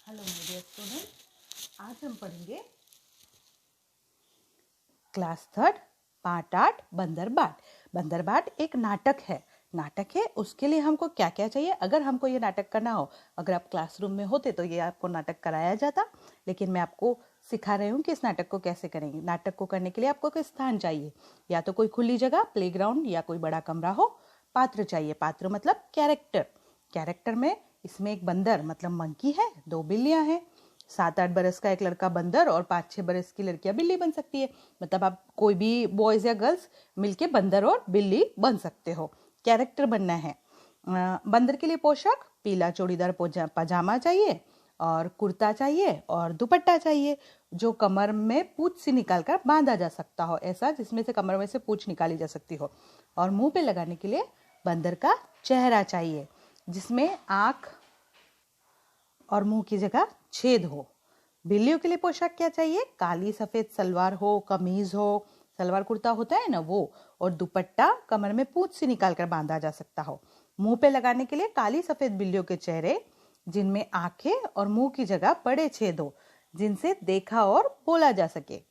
Hello my dear student, आज हम पढ़ेंगे क्लास 3 पार्ट 8 बंदर बाट। बंदर बाट एक नाटक है। उसके लिए हमको क्या क्या चाहिए। अगर हमको ये नाटक करना हो, अगर आप क्लासरूम में होते तो ये आपको नाटक कराया जाता, लेकिन मैं आपको सिखा रही हूँ कि इस नाटक को कैसे करेंगे। नाटक को करने के लिए आपको कोई स्थान चाहिए, या तो कोई खुली जगह, प्लेग्राउंड, या कोई बड़ा कमरा हो। पात्र चाहिए, पात्र मतलब कैरेक्टर में इसमें एक बंदर मतलब मंकी है, 2 बिल्लियां हैं, 7-8 बरस का एक लड़का बंदर और 5-6 बरस की लड़कियां बिल्ली बन सकती है। मतलब आप कोई भी बॉयज या गर्ल्स मिलके बंदर और बिल्ली बन सकते हो। कैरेक्टर बनना है। बंदर के लिए पोशाक पीला चूड़ीदार पजामा चाहिए और कुर्ता चाहिए और दुपट्टा चाहिए, जो कमर में पूंछ से निकालकर बांधा जा सकता हो, ऐसा जिसमें से कमर में से पूंछ निकाली जा सकती हो। और मुंह पे लगाने के लिए बंदर का चेहरा चाहिए, जिसमें आंख और मुंह की जगह छेद हो। बिल्लियों के लिए पोशाक क्या चाहिए? काली सफेद सलवार हो, कमीज हो, सलवार कुर्ता होता है ना वो, और दुपट्टा कमर में पूंछ से निकालकर बांधा जा सकता हो। मुंह पे लगाने के लिए काली सफेद बिल्लियों के चेहरे, जिनमें आंखें और मुंह की जगह बड़े छेद हो, जिनसे देखा और बोला जा सके।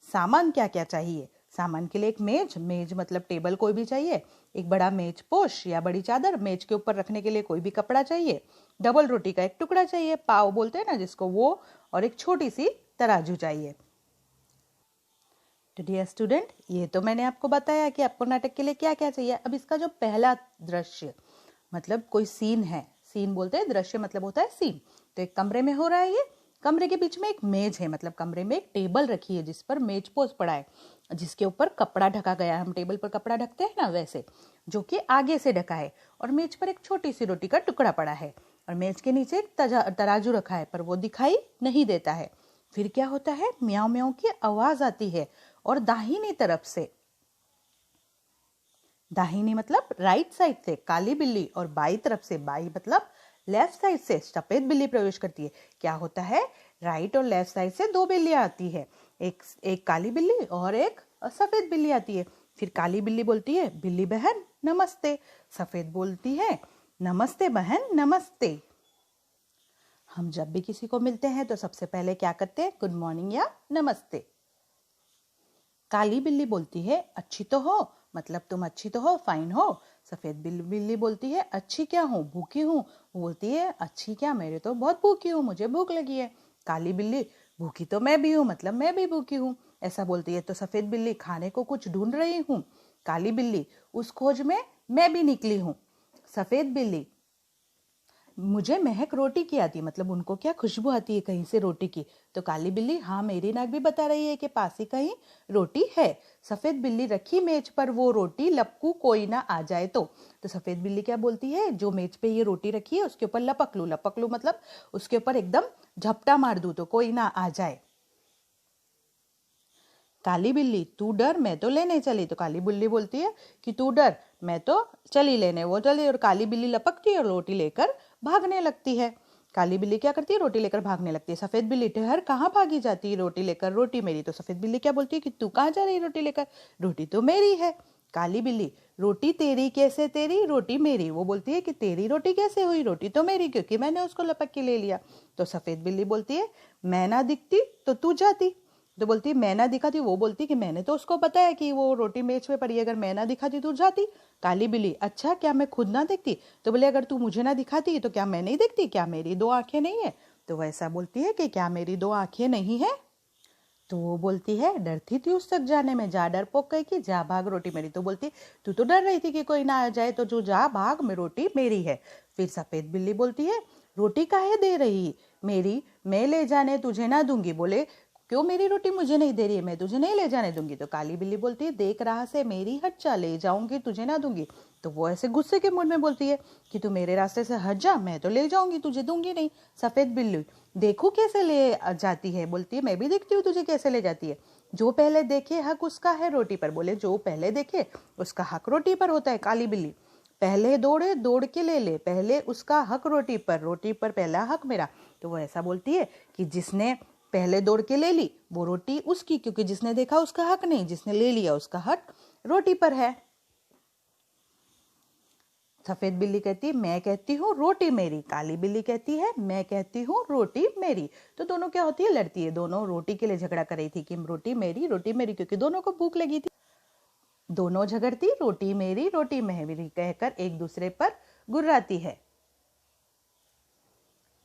सामान क्या क्या चाहिए? सामान के लिए एक मेज मतलब टेबल कोई भी चाहिए, एक बड़ा मेज पोश या बड़ी चादर, मेज के ऊपर रखने के लिए कोई भी कपड़ा चाहिए, डबल रोटी का एक टुकड़ा चाहिए, पाव बोलते हैं ना जिसको, वो, और एक छोटी सी तराजू चाहिए। तो डियर स्टूडेंट, ये तो मैंने आपको बताया कि आपको नाटक के लिए क्या क्या चाहिए। अब इसका जो पहला दृश्य मतलब कोई सीन है, सीन बोलते हैं, दृश्य मतलब होता है सीन। तो एक कमरे में हो रहा है ये। कमरे के बीच में एक मेज है, मतलब कमरे में एक टेबल रखी है जिस पर मेज पोज पड़ा है, जिसके ऊपर कपड़ा ढका गया है। हम टेबल पर कपड़ा ढकते हैं ना, वैसे, जो कि आगे से ढका है। और मेज पर एक छोटी सी रोटी का टुकड़ा पड़ा है, और मेज के नीचे एक तराजू रखा है, पर वो दिखाई नहीं देता है। फिर क्या होता है? म्याऊं म्याऊं की आवाज आती है, और दाहिनी तरफ से, दाहिनी मतलब राइट साइड से काली बिल्ली, और बाई तरफ से, बाई मतलब लेफ्ट साइड से सफेद बिल्ली प्रवेश करती है। क्या होता है? राइट और लेफ्ट साइड से 2 बिल्लियां आती है, एक काली बिल्ली और एक सफेद बिल्ली आती है। फिर काली बिल्ली बोलती है, बिल्ली बहन नमस्ते। सफेद बोलती है, नमस्ते बहन नमस्ते। हम जब भी किसी को मिलते हैं तो सबसे पहले क्या करते हैं? गुड मॉर्निंग या नमस्ते। काली बिल्ली बोलती है, अच्छी तो हो, मतलब तुम अच्छी तो हो, फाइन हो। सफेद बिल्ली बोलती है, अच्छी क्या हूँ, भूखी हूँ। वो बोलती है, अच्छी क्या, मेरे तो बहुत भूखी हूँ, मुझे भूख लगी है। काली बिल्ली, भूखी तो मैं भी हूँ, मतलब मैं भी भूखी हूँ, ऐसा बोलती है। तो सफेद बिल्ली, खाने को कुछ ढूंढ रही हूँ। काली बिल्ली, उस खोज में मैं भी निकली हूँ। सफेद बिल्ली, मुझे महक रोटी की आती है, मतलब उनको क्या खुशबू आती है कहीं से रोटी की। तो काली बिल्ली, हाँ मेरी नाक भी बता रही है कि पास ही कहीं रोटी है। सफेद बिल्ली, रखी मेज पर वो रोटी, लपकू कोई ना आ जाए तो सफेद बिल्ली क्या बोलती है? जो मेज पे ये रोटी रखी है उसके ऊपर लपक लू मतलब उसके ऊपर एकदम झपटा मार दूं तो कोई ना आ जाए। काली बिल्ली, तू डर, मैं तो लेने चली। तो काली बिल्ली बोलती है कि तू डर, मैं तो चली लेने। वो चली, और काली बिल्ली लपकती है और रोटी लेकर भागने लगती है। काली बिल्ली क्या करती है? रोटी लेकर भागने लगती है। सफेद बिल्ली, ठहर, कहाँ भागी जाती है रोटी लेकर? रोटी मेरी। तो सफेद बिल्ली क्या बोलती है कि तू कहाँ जा रही है रोटी लेकर? रोटी तो मेरी है। काली बिल्ली, रोटी तेरी कैसे, तेरी रोटी मेरी। वो बोलती है कि तेरी रोटी कैसे हुई? रोटी तो मेरी, क्योंकि मैंने उसको लपक के ले लिया। तो सफेद बिल्ली बोलती है, मैं ना दिखती तो तू जाती। तो बोलती है, मैं ना दिखाती। वो बोलती कि मैंने तो उसको बताया कि वो रोटी मेज पे पड़ी है, अगर मैं ना दिखाती तो जाती। काली बिल्ली, अच्छा क्या मैं खुद ना देखती? तो बोले, अगर तू मुझे ना दिखाती तो क्या मैं नहीं देखती? क्या मेरी 2 आंखें नहीं है? तो वैसा बोलती है कि क्या मेरी 2 आंखें नहीं है? तो वो बोलती है, डरती थी उस तक जाने में, जा डरपोक कही कि जा भाग रोटी मेरी। तो बोलती, तू तो डर रही थी कि कोई ना आ जाए, तो जो जा भाग, में रोटी मेरी है। फिर सफेद बिल्ली बोलती है, रोटी काहे दे रही मेरी, मैं ले जाने तुझे ना दूंगी। बोले, क्यों मेरी रोटी मुझे नहीं दे रही है, मैं तुझे नहीं ले जाने दूंगी। तो काली बिल्ली बोलती है, देख रहा से मेरी हट जा, ले जाऊंगी तुझे ना दूंगी। तो वो ऐसे गुस्से के मूड में बोलती है कि तू मेरे रास्ते से हट जा, मैं तो ले जाऊंगी, तुझे दूंगी नहीं। सफेद बिल्ली, देखू कैसे ले जाती है। बोलती है, मैं भी देखती हूँ तुझे कैसे ले जाती है। जो पहले देखे हक उसका है रोटी पर। बोले, जो पहले देखे उसका हक रोटी पर होता है। काली बिल्ली, पहले दौड़े दौड़ के ले ले, पहले उसका हक रोटी पर पहला हक मेरा। तो वो ऐसा बोलती है कि जिसने पहले दौड़ के ले ली वो रोटी उसकी, क्योंकि जिसने देखा उसका हक नहीं, जिसने ले लिया उसका हक रोटी पर है। सफेद बिल्ली कहती है मैं कहती हूँ रोटी मेरी, काली बिल्ली कहती है मैं कहती हूँ रोटी मेरी। तो दोनों क्या होती है, लड़ती है, दोनों रोटी के लिए झगड़ा कर रही थी कि रोटी मेरी, क्योंकि दोनों को भूख लगी थी। दोनों झगड़ती रोटी मेरी कहकर एक दूसरे पर गुर्राती है।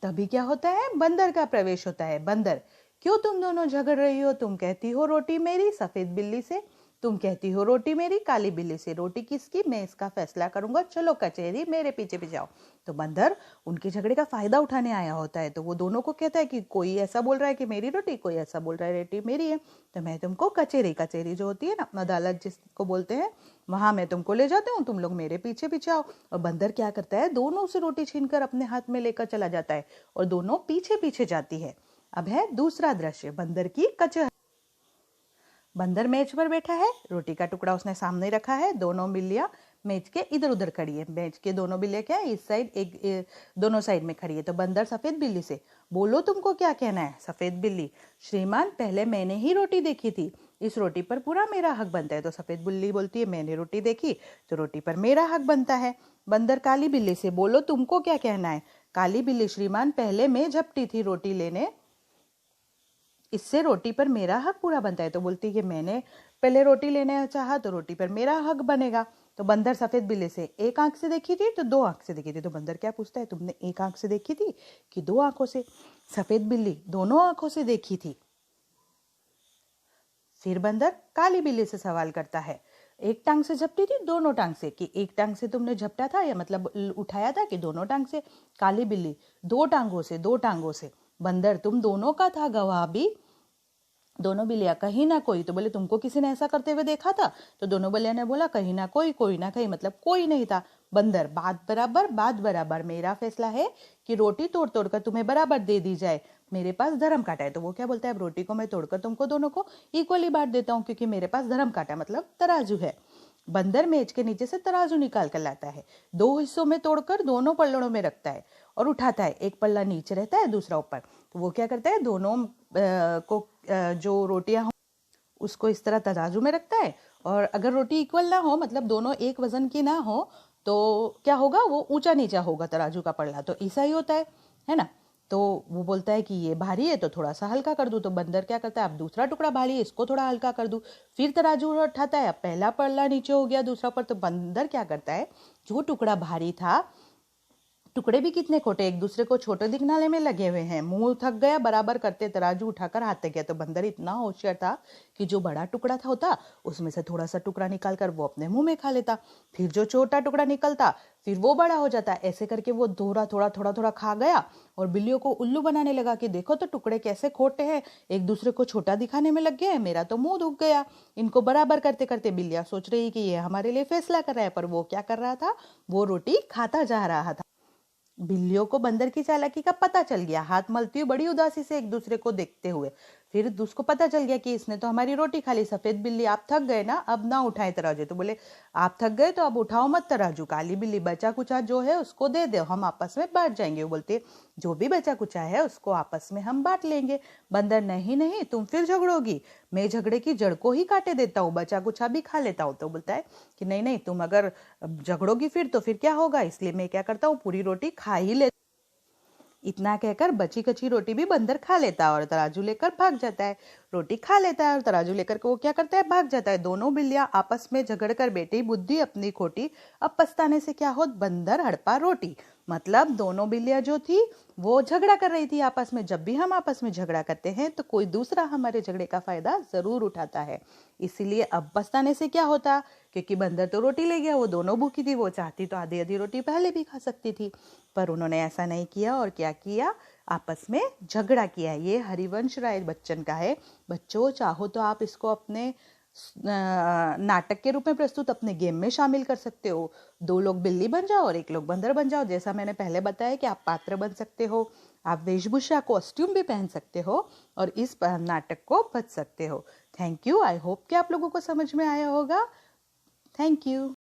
तभी क्या होता है, बंदर का प्रवेश होता है। बंदर, क्यों तुम दोनों झगड़ रही हो? तुम कहती हो रोटी मेरी सफेद बिल्ली से, तुम कहती हो रोटी मेरी काली बिल्ली से, रोटी किसकी? मैं इसका फैसला करूंगा, चलो कचहरी, मेरे पीछे पीछे आओ। तो बंदर उनके झगड़े का फायदा उठाने आया होता है। तो वो दोनों को कहता है कि कोई ऐसा बोल रहा है कि मेरी रोटी, कोई ऐसा बोल रहा है रोटी मेरी है, तो मैं तुमको कचहरी जो होती है ना, अदालत जिसको बोलते हैं, वहां मैं तुमको ले जाती हूँ, तुम लोग मेरे पीछे पीछे आओ। और बंदर क्या करता है, दोनों से रोटी छीनकर अपने हाथ में लेकर चला जाता है और दोनों पीछे पीछे जाती है। अब है दूसरा दृश्य, बंदर की कचहरी। बंदर मेज पर बैठा है, रोटी का टुकड़ा उसने सामने रखा है, दोनों बिल्लियां मेज के इधर उधर खड़ी है। मेज के दोनों बिल्लियां क्या है, इस साइड दोनों साइड में खड़ी है। तो बंदर सफेद बिल्ली से, बोलो तुमको क्या कहना है? सफेद बिल्ली, श्रीमान पहले मैंने ही रोटी देखी थी, इस रोटी पर पूरा मेरा हक बनता है। तो सफेद बिल्ली बोलती है मैंने रोटी देखी तो रोटी पर मेरा हक बनता है। बंदर काली बिल्ली से, बोलो तुमको क्या कहना है? काली बिल्ली, श्रीमान पहले मैं झपटी थी रोटी लेने, इससे रोटी पर मेरा हक पूरा बनता है। तो बोलती है कि मैंने पहले रोटी लेने चाहा तो रोटी पर मेरा हक बनेगा। तो बंदर सफेद बिल्ली से, एक आंख से देखी थी तो दो आंख से देखी थी? तो बंदर क्या पूछता है, तुमने एक आंख से देखी थी कि दो आंखों से? सफेद बिल्ली, दोनों आंखों से देखी थी। फिर बंदर काली बिल्ली से सवाल करता है, एक टांग से झपटी थी दोनों टांग से? कि एक टांग से तुमने झपटा था या मतलब उठाया था, कि दोनों टांग से? काली बिल्ली, दो टांगों से। बंदर, तुम दोनों का था गवाह भी? दोनों बिल्लियां, कहीं ना कोई। तो बोले तुमको किसी ने ऐसा करते हुए देखा था? तो दोनों बिल्लियां ने बोला कहीं ना कोई, मतलब कोई नहीं था। बंदर, बात बराबर, मेरा फैसला है कि रोटी तोड़ तोड़ कर तुम्हें बराबर दे दी जाए, मेरे पास धर्म काटा है। तो वो क्या बोलता है, अब रोटी को मैं तोड़कर तुमको दोनों को इक्वली बांट देता हूँ, क्योंकि मेरे पास धर्म काटा मतलब तराजू है। बंदर मेज के नीचे से तराजू निकाल कर लाता है, दो हिस्सों में तोड़कर दोनों पल्लड़ों में रखता है और उठाता है। एक पल्ला नीचे रहता है, दूसरा ऊपर। तो वो क्या करता है, दोनों को जो रोटियां हो उसको इस तरह तराजू में रखता है, और अगर रोटी इक्वल ना हो, मतलब दोनों एक वजन की ना हो, तो क्या होगा, वो ऊंचा नीचा होगा तराजू का पल्ला। तो ऐसा ही होता है ना। तो वो बोलता है कि ये भारी है तो थोड़ा सा हल्का कर दूं। तो बंदर क्या करता है, अब दूसरा टुकड़ा भारी है, इसको थोड़ा हल्का कर दूं। फिर तराजू उठाता है, अब पहला पल्ला नीचे हो गया, दूसरा पर। तो बंदर क्या करता है, जो टुकड़ा भारी था, टुकड़े भी कितने खोटे, एक दूसरे को छोटे दिखने में लगे हुए हैं, मुंह थक गया बराबर करते, तराजू उठाकर हाथ तक गया। तो बंदर इतना होशियार था कि जो बड़ा टुकड़ा था होता, उसमें से थोड़ा सा टुकड़ा निकाल कर वो अपने मुंह में खा लेता, फिर जो छोटा टुकड़ा निकलता फिर वो बड़ा हो जाता। ऐसे करके वो थोड़ा खा गया और बिल्लियों को उल्लू बनाने लगा कि देखो तो टुकड़े कैसे खोटे हैं, एक दूसरे को छोटा दिखाने में लग गए, मेरा तो मुंह दुख गया। इनको बराबर करते करते बिल्लियां सोच रही कि ये हमारे लिए फैसला कर रहा है, पर वो क्या कर रहा था, वो रोटी खाता जा रहा था। बिल्लियों को बंदर की चालाकी का पता चल गया, हाथ मलती हुई बड़ी उदासी से एक दूसरे को देखते हुए। फिर उसको पता चल गया कि इसने तो हमारी रोटी खा ली। सफेद बिल्ली, आप थक गए ना, अब ना उठाए तराजू। तो बोले आप थक गए तो अब उठाओ मत तराजू। काली बिल्ली, बचा कुचा जो है उसको दे दो, हम आपस में बांट जाएंगे। वो बोलते जो भी बचा कुचा है उसको आपस में हम बांट लेंगे। बंदर, नहीं तुम फिर झगड़ोगी, मैं झगड़े की जड़ को ही काटे देता हूँ, बचा कुचा भी खा लेता हूँ। तो बोलता है कि नहीं तुम अगर झगड़ोगी फिर क्या होगा, इसलिए मैं क्या करता हूँ, पूरी रोटी खा ही ले। इतना कहकर बची कची रोटी भी बंदर खा लेता है और तराजू लेकर भाग जाता है। रोटी खा लेता है और तराजू लेकर के वो क्या करता है, भाग जाता है। दोनों बिल्लियां आपस में झगड़ कर बेटी बुद्धि अपनी खोटी, अब पछताने से क्या हो, बंदर हड़पा रोटी। मतलब दोनों बिल्लियां जो थी वो झगड़ा कर रही थी आपस में। जब भी हम आपस में झगड़ा करते हैं तो कोई दूसरा हमारे झगड़े का फायदा जरूर उठाता है। इसीलिए अब पछताने से क्या होता, क्योंकि बंदर तो रोटी ले गया, वो दोनों भूखी थी, वो चाहती तो आधी आधी रोटी पहले भी खा सकती थी, पर उन्होंने ऐसा नहीं किया। और क्या किया, आपस में झगड़ा किया। ये हरिवंश राय बच्चन का है। बच्चों, चाहो तो आप इसको अपने नाटक के रूप में प्रस्तुत अपने गेम में शामिल कर सकते हो। दो लोग बिल्ली बन जाओ और एक लोग बंदर बन जाओ। जैसा मैंने पहले बताया कि आप पात्र बन सकते हो, आप वेशभूषा कॉस्ट्यूम भी पहन सकते हो और इस नाटक को बच सकते हो। Thank you. आई होप कि आप लोगों को समझ में आया होगा। Thank you.